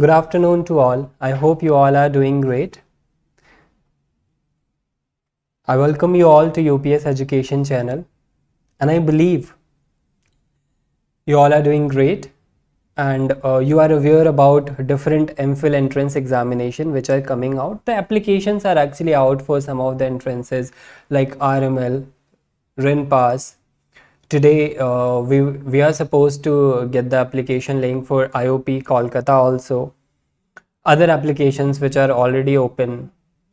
Good afternoon to all. I hope you all are doing great. I welcome you all to UPS Education channel, and I believe you all are doing great, and you are aware about different M.Phil entrance examination which are coming out. The applications are actually out for some of the entrances like RML, RIN Pass. Today we are supposed to get the application link for IOP Kolkata also. Other applications which are already open,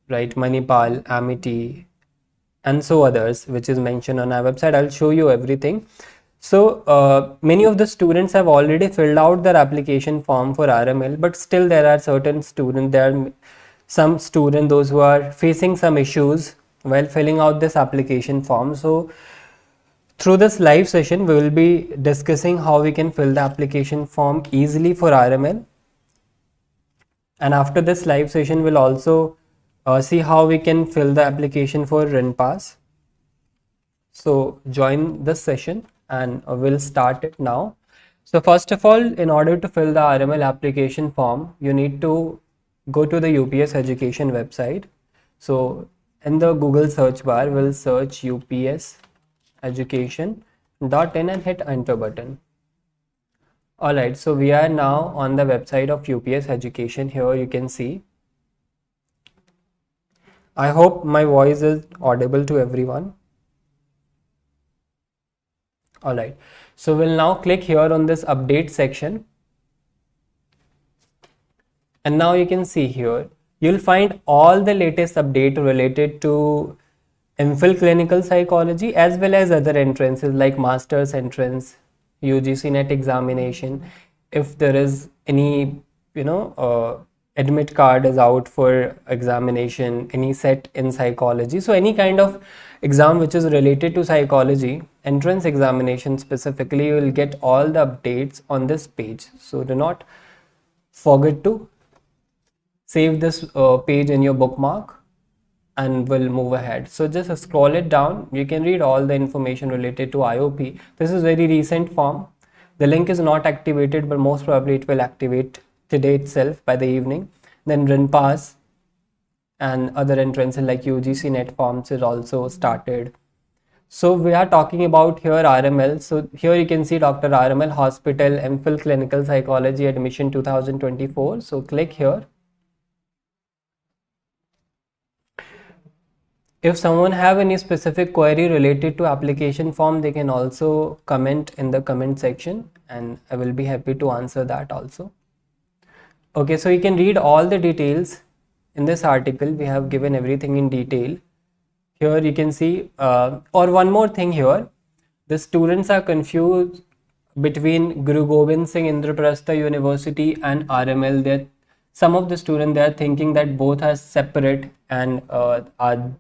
right? Manipal, Amity, and so others, which is mentioned on our website. I'll show you everything. So many of the students have already filled out their application form for RML, but still there are certain students, there are some students, those who are facing some issues while filling out this application form. So through this live session, we will be discussing how we can fill the application form easily for RML. And after this live session, we'll also see how we can fill the application for RIN Pass. So join this session and we'll start it now. So first of all, in order to fill the RML application form, you need to go to the UPS Education website. So in the Google search bar, we'll search UPS Education.in and hit enter button. Alright, so we are now on the website of UPS Education. Here you can see. I hope my voice is audible to everyone. Alright, so we'll now click here on this update section. And now you can see here, you'll find all the latest update related to M.Phil clinical psychology as well as other entrances like master's entrance, UGC NET examination. If there is any, admit card is out for examination, any set in psychology. So any kind of exam which is related to psychology, entrance examination specifically, you will get all the updates on this page. So do not forget to save this page in your bookmark and we'll move ahead. So just scroll it down. You can read all the information related to IOP. This is very recent form. The link is not activated, but most probably it will activate today itself by the evening. Then RIN Pass and other entrances like UGC NET forms is also started. So we are talking about here RML. So here you can see Dr. RML Hospital, M.Phil Clinical Psychology Admission 2024. So click here. If someone have any specific query related to application form, they can also comment in the comment section and I will be happy to answer that also. Okay, so you can read all the details in this article. We have given everything in detail. Here you can see, or one more thing here, the students are confused between Guru Gobind Singh Indraprastha University and RML. That some of the students, they are thinking that both are separate and are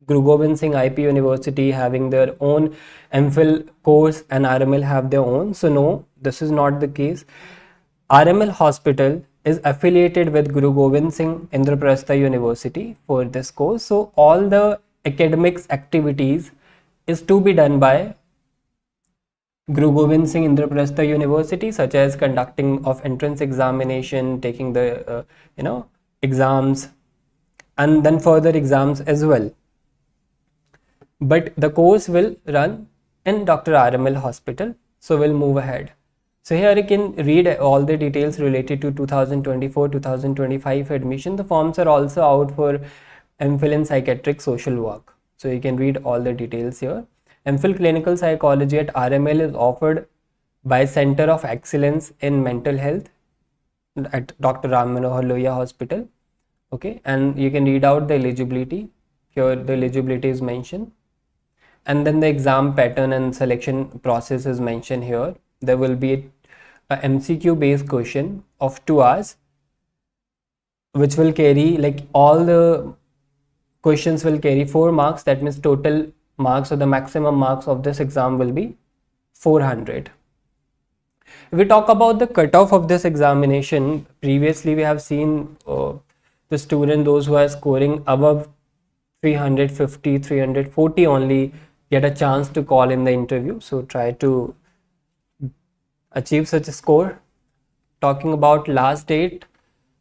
Guru Gobind Singh IP University having their own M.Phil course and RML have their own. So no, this is not the case. RML Hospital is affiliated with Guru Gobind Singh Indraprastha University for this course. So all the academics activities is to be done by Guru Gobind Singh Indraprastha University, such as conducting of entrance examination, taking the exams, and then further exams as well. But the course will run in Dr. RML Hospital. So we'll move ahead. So here you can read all the details related to 2024-2025 admission. The forms are also out for M.Phil in Psychiatric Social Work. So you can read all the details here. M.Phil Clinical Psychology at RML is offered by Center of Excellence in Mental Health at Dr. Ram Manohar Lohia Hospital. Okay, and you can read out the eligibility. Here the eligibility is mentioned. And then the exam pattern and selection process is mentioned here. There will be a MCQ based question of 2 hours, which will carry, like, all the questions will carry 4 marks. That means total marks or the maximum marks of this exam will be 400. If we talk about the cutoff of this examination, previously we have seen the student, those who are scoring above 350, 340 only get a chance to call in the interview. So try to achieve such a score. Talking about last date,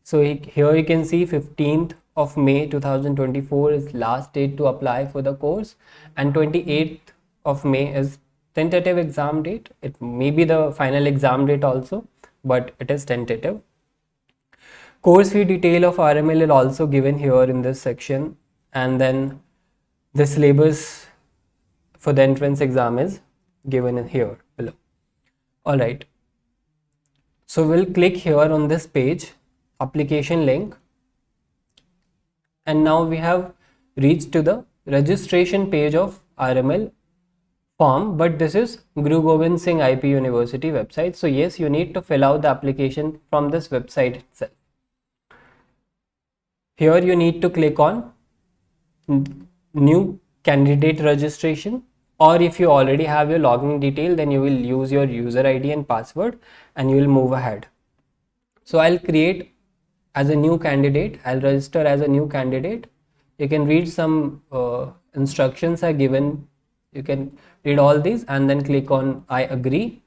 So here you can see 15th of May 2024 is last date to apply for the course, and 28th of May is tentative exam date. It may be the final exam date also, but it is tentative. Course fee detail of RML is also given here in this section, and then the syllabus for the entrance exam is given in here below. Alright, so we'll click here on this page, application link, and now we have reached to the registration page of RML form, but this is Guru Gobind Singh IP University website. So yes, you need to fill out the application from this website itself. Here you need to click on new candidate registration, or if you already have your login detail, then you will use your user ID and password and you will move ahead. So I'll create as a new candidate, I'll register as a new candidate. You can read some instructions are given. You can read all these and then click on I agree.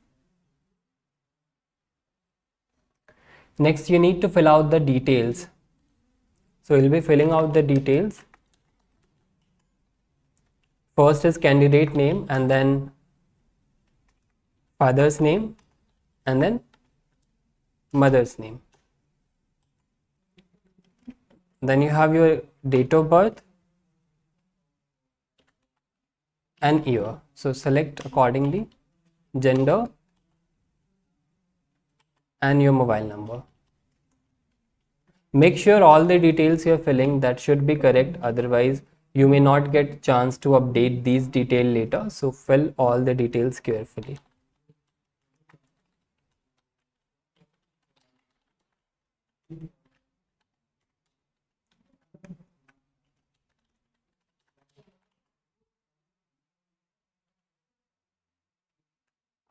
Next, you need to fill out the details. So you'll be filling out the details. First is candidate name, and then father's name, and then mother's name. Then you have your date of birth and year. So select accordingly, gender and your mobile number. Make sure all the details you are filling that should be correct, otherwise you may not get chance to update these details later. So fill all the details carefully.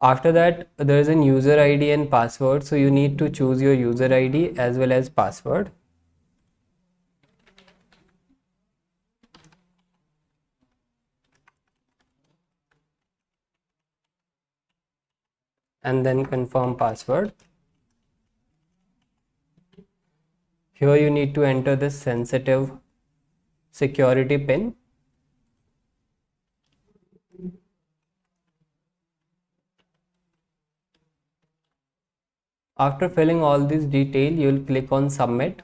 After that, there is an user ID and password. So you need to choose your user ID as well as password. And then confirm password. Here you need to enter this sensitive security pin. After filling all these details, you will click on submit.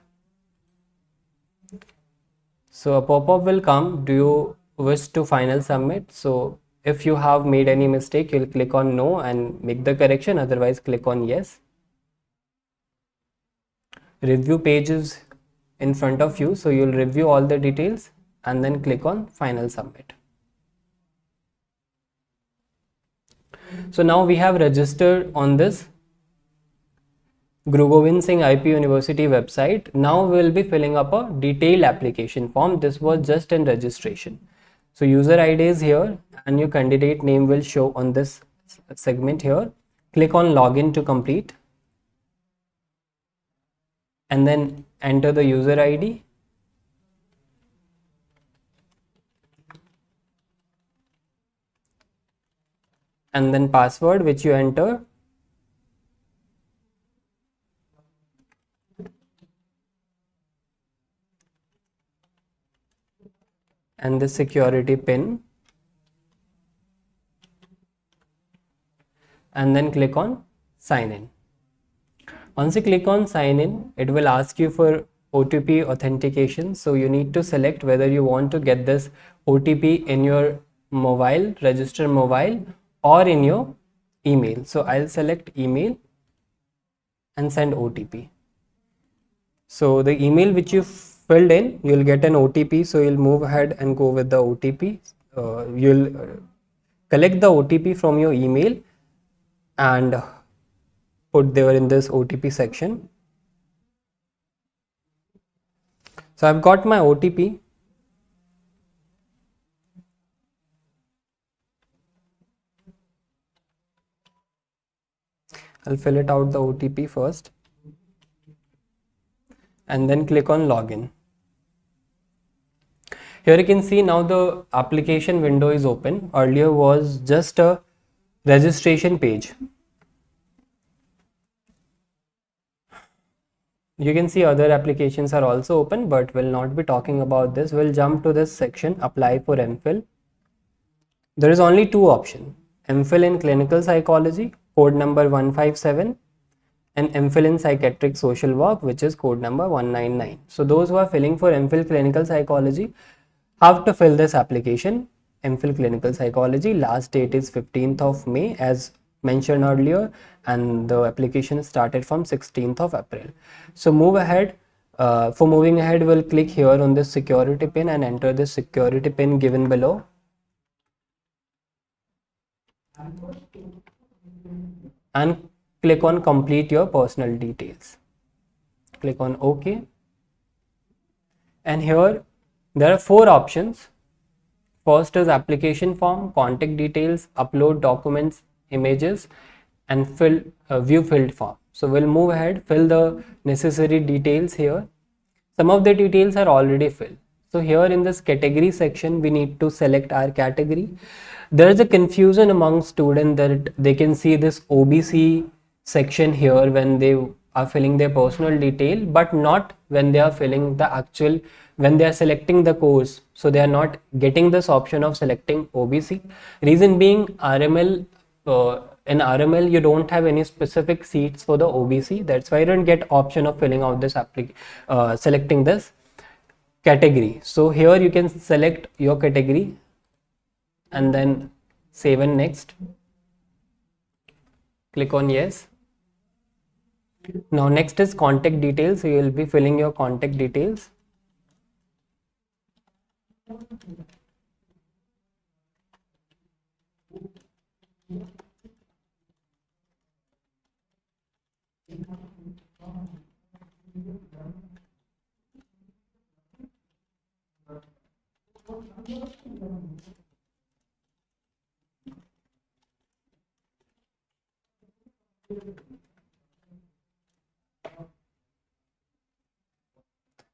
So a pop-up will come, do you wish to final submit? So if you have made any mistake, you'll click on no and make the correction, otherwise click on yes. Review page is in front of you, so you'll review all the details and then click on final submit. So now we have registered on this Guru Gobind Singh IP University website. Now we will be filling up a detailed application form. This was just in registration. So user ID is here and your candidate name will show on this segment here. Click on login to complete and then enter the user ID. And then password which you enter. And the security pin, and then click on sign in. Once you click on sign in, it will ask you for OTP authentication. So you need to select whether you want to get this OTP in your mobile, register mobile, or in your email. So I'll select email and send OTP. So the email which you filled in, you'll get an OTP. So you'll move ahead and go with the OTP. You'll collect the OTP from your email and put there in this OTP section. So I've got my OTP. I'll fill it out the OTP first and then click on login. Here you can see now the application window is open. Earlier was just a registration page. You can see other applications are also open, but we'll not be talking about this. We'll jump to this section, apply for M.Phil. There is only two options, M.Phil in clinical psychology, code number 157, and M.Phil in psychiatric social work, which is code number 199. So those who are filling for M.Phil clinical psychology have to fill this application, M.Phil clinical psychology. Last date is 15th of May as mentioned earlier, and the application started from 16th of April. So move ahead. For moving ahead, we'll click here on this security pin and enter the security pin given below. And click on complete your personal details. Click on OK. And here there are four options. First is application form, contact details, upload documents, images, and view filled form. So we'll move ahead, fill the necessary details here. Some of the details are already filled. So here in this category section, we need to select our category. There is a confusion among students that they can see this OBC section here when they are filling their personal detail, but not when they are filling the actual, when they are selecting the course. So they are not getting this option of selecting OBC. Reason being, RML, in RML you don't have any specific seats for the OBC. That's why you don't get option of filling out this selecting this category. So here you can select your category and then save and next. Click on yes. Now next is contact details. So you will be filling your contact details.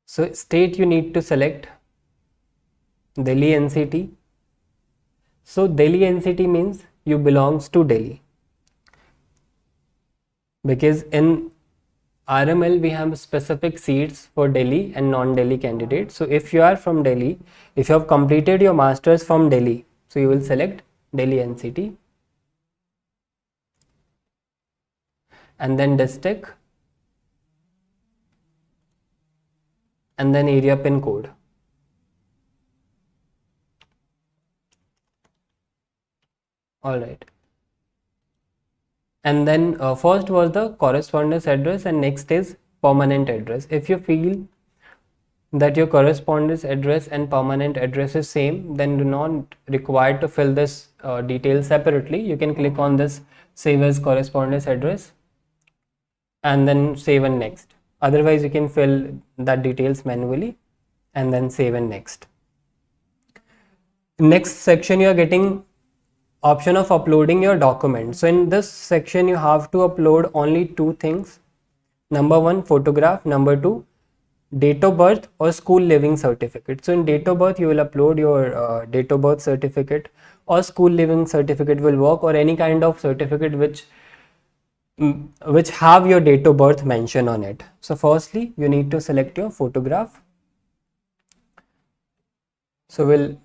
So state you need to select Delhi NCT. So Delhi NCT means you belongs to Delhi, because in RML we have specific seats for Delhi and non-Delhi candidates. So if you are from Delhi, if you have completed your masters from Delhi, so you will select Delhi NCT and then district and then area pin code. All right. And then first was the correspondence address and next is permanent address. If you feel that your correspondence address and permanent address is same, then do not require to fill this detail separately. You can click on this save as correspondence address and then save and next. Otherwise you can fill that details manually and then save and next. Next section you are getting option of uploading your document. So in this section you have to upload only two things. Number one, photograph. Number two, date of birth or school living certificate. So in date of birth you will upload your date of birth certificate, or school living certificate will work, or any kind of certificate which have your date of birth mentioned on it. So firstly you need to select your photograph. So we'll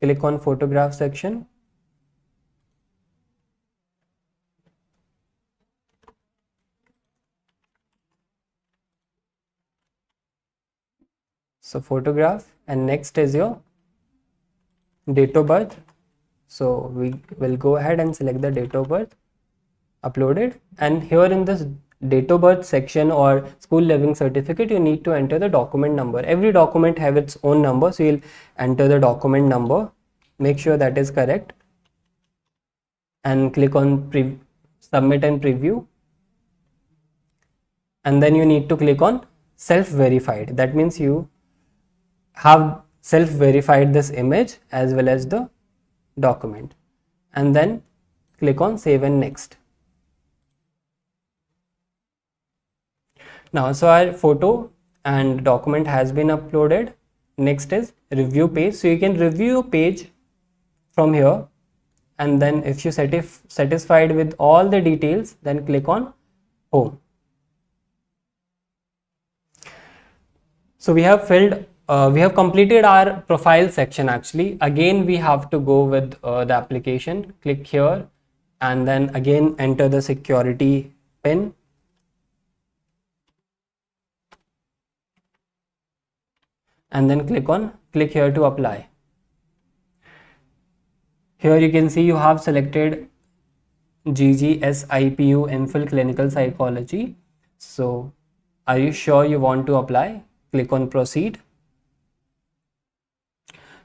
click on photograph section. So photograph, and next is your date of birth. So we will go ahead and select the date of birth, upload it, and here in this date of birth section or school living certificate you need to enter the document number. Every document have its own number, so you'll enter the document number, make sure that is correct, and click on submit and preview, and then you need to click on self-verified. That means you have self-verified this image as well as the document, and then click on save and next. Now so our photo and document has been uploaded. Next is review page. So you can review your page from here, and then if you satisfied with all the details, then click on home. So we have completed our profile section actually. Again, we have to go with the application. Click here and then again enter the security pin. And then click here to apply. Here you can see you have selected GGSIPU M.Phil Clinical Psychology. So are you sure you want to apply? Click on proceed.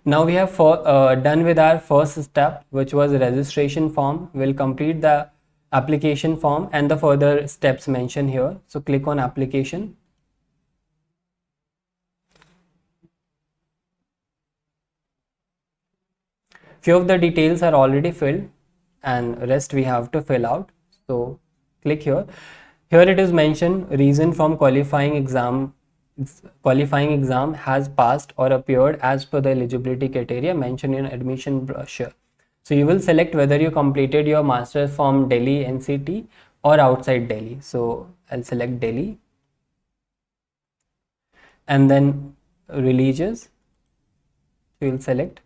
Now we have done with our first step, which was registration form. We'll complete the application form and the further steps mentioned here. So click on application. Few of the details are already filled and rest we have to fill out. So click here. Here it is mentioned reason from qualifying exam has passed or appeared as per the eligibility criteria mentioned in admission brochure. So you will select whether you completed your master's from Delhi NCT or outside Delhi. So I'll select Delhi and then religious you will select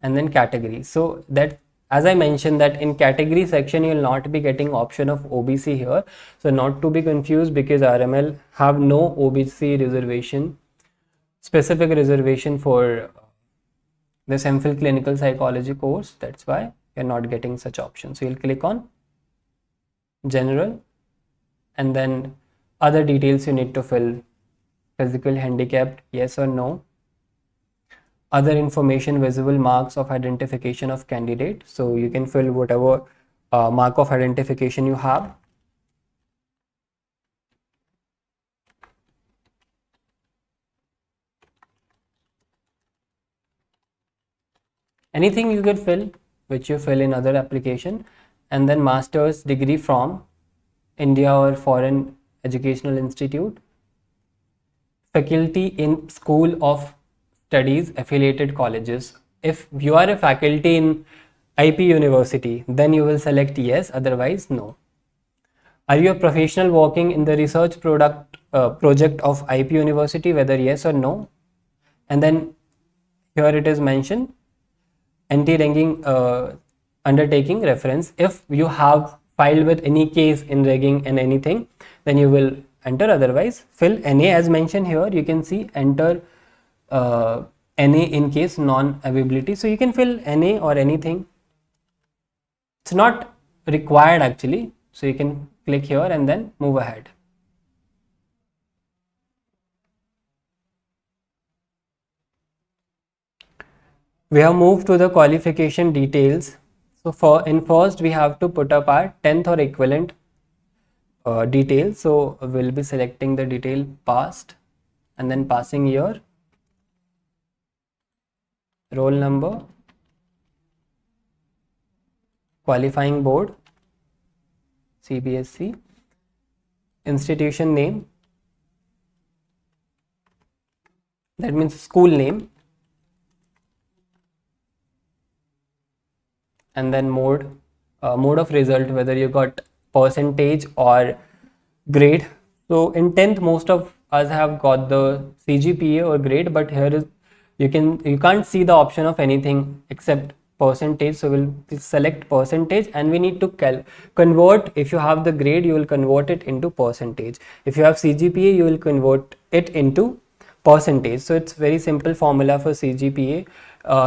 and then category. So that, as I mentioned, that in category section you will not be getting option of OBC here. So not to be confused, because RML have no OBC reservation, specific reservation for this M.Phil clinical psychology course. That's why you're not getting such options. So you'll click on general and then other details you need to fill. Physical handicapped, yes or no. Other information, visible marks of identification of candidate. So you can fill whatever mark of identification you have. Anything you could fill, which you fill in other application, and then master's degree from India or foreign educational institute, faculty in school of studies affiliated colleges. If you are a faculty in IP university, then you will select yes, otherwise no. Are you a professional working in the research project of IP university, whether yes or no? And then here it is mentioned anti-ragging undertaking reference. If you have filed with any case in ragging and anything, then you will enter, otherwise fill NA as mentioned here. You can see enter NA in case non-availability. So you can fill NA or anything. It's not required actually. So you can click here and then move ahead. We have moved to the qualification details. So in first we have to put up our 10th or equivalent detail. So we'll be selecting the detail passed and then passing year, roll number, qualifying board, CBSE, institution name, that means school name, and then mode of result, whether you got percentage or grade. So in 10th most of us have got the CGPA or grade, but here is you can't see the option of anything except percentage. So we'll select percentage and we need to convert. If you have the grade, you will convert it into percentage. If you have CGPA, you will convert it into percentage. So it's very simple formula for CGPA.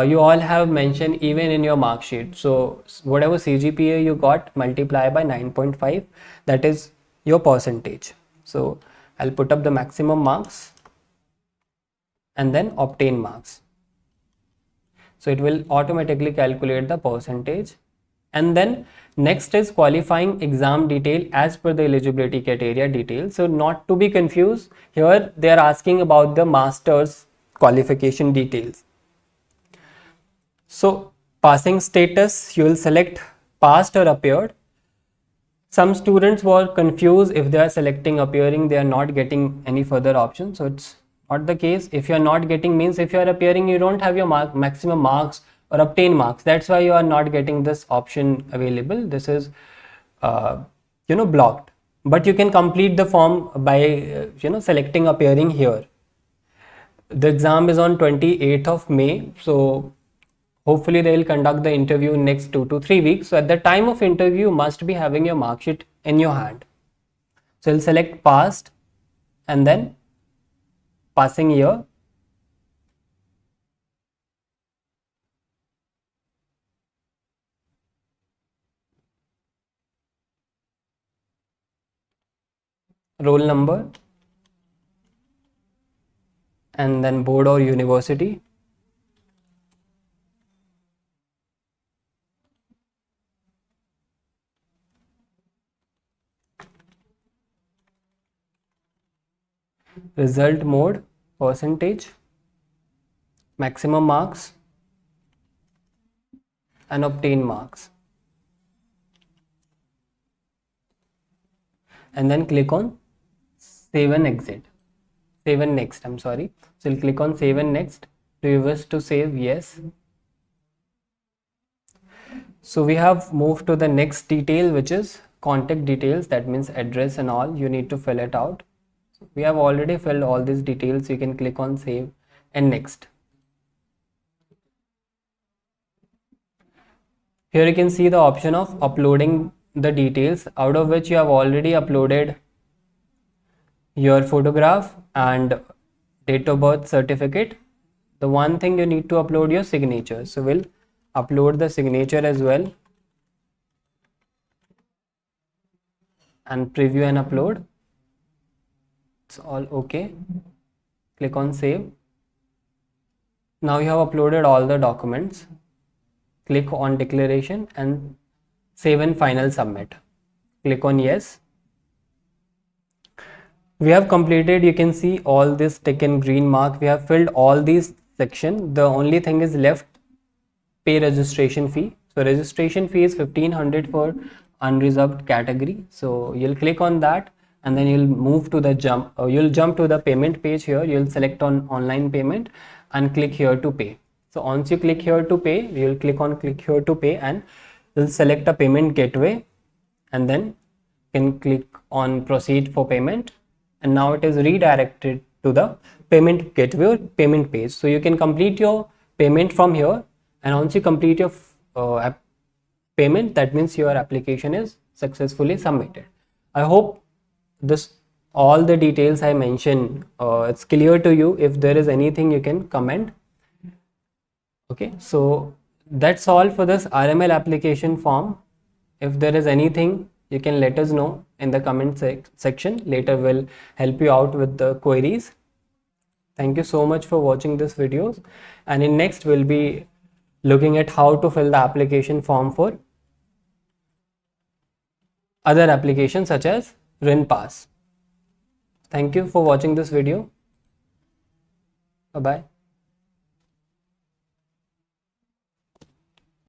You all have mentioned even in your mark sheet. So whatever CGPA you got, multiply by 9.5, that is your percentage. So I'll put up the maximum marks and then obtain marks. So it will automatically calculate the percentage. And then next is qualifying exam detail as per the eligibility criteria detail. So not to be confused, here they are asking about the master's qualification details. So passing status, you will select passed or appeared. Some students were confused, if they are selecting appearing, they are not getting any further option. So it's not the case. If you are not getting, means if you are appearing, you don't have your maximum marks or obtain marks. That's why you are not getting this option available. This is blocked. But you can complete the form by selecting appearing here. The exam is on 28th of May. So hopefully they will conduct the interview in next 2 to 3 weeks. So at the time of interview, you must be having your mark sheet in your hand. So you'll select passed and then passing year. Roll number, and then board or university. Result mode, percentage, maximum marks, and obtain marks. And then click on save and exit. Save and next, I'm sorry. So you'll click on save and next. Do you wish to save? Yes. So we have moved to the next detail, which is contact details. That means address and all. You need to fill it out. We have already filled all these details. You can click on save and next. Here you can see the option of uploading the details, out of which you have already uploaded your photograph and date of birth certificate. The one thing you need to upload your signature. So we'll upload the signature as well and preview and upload. It's all okay. Click on save. Now you have uploaded all the documents. Click on declaration and save and final submit. Click on yes. We have completed, you can see all this tick in green mark. We have filled all these section. The only thing is left, pay registration fee. So registration fee is 1500 for unreserved category. So you'll click on that and then you'll move to the you'll jump to the payment page. Here you'll select on online payment and click here to pay. So once you click here to pay, you'll click on click here to pay and you'll select a payment gateway and then you can click on proceed for payment, and now it is redirected to the payment gateway or payment page. So you can complete your payment from here, and once you complete your payment, that means your application is successfully submitted. I hope this all the details I mentioned it's clear to you. If there is anything, you can comment. Okay, so that's all for this RML application form. If there is anything, you can let us know in the comment section. Later we'll help you out with the queries. Thank you so much for watching this videos, and in next we'll be looking at how to fill the application form for other applications such as RIN Pass. Thank you for watching this video. Bye bye.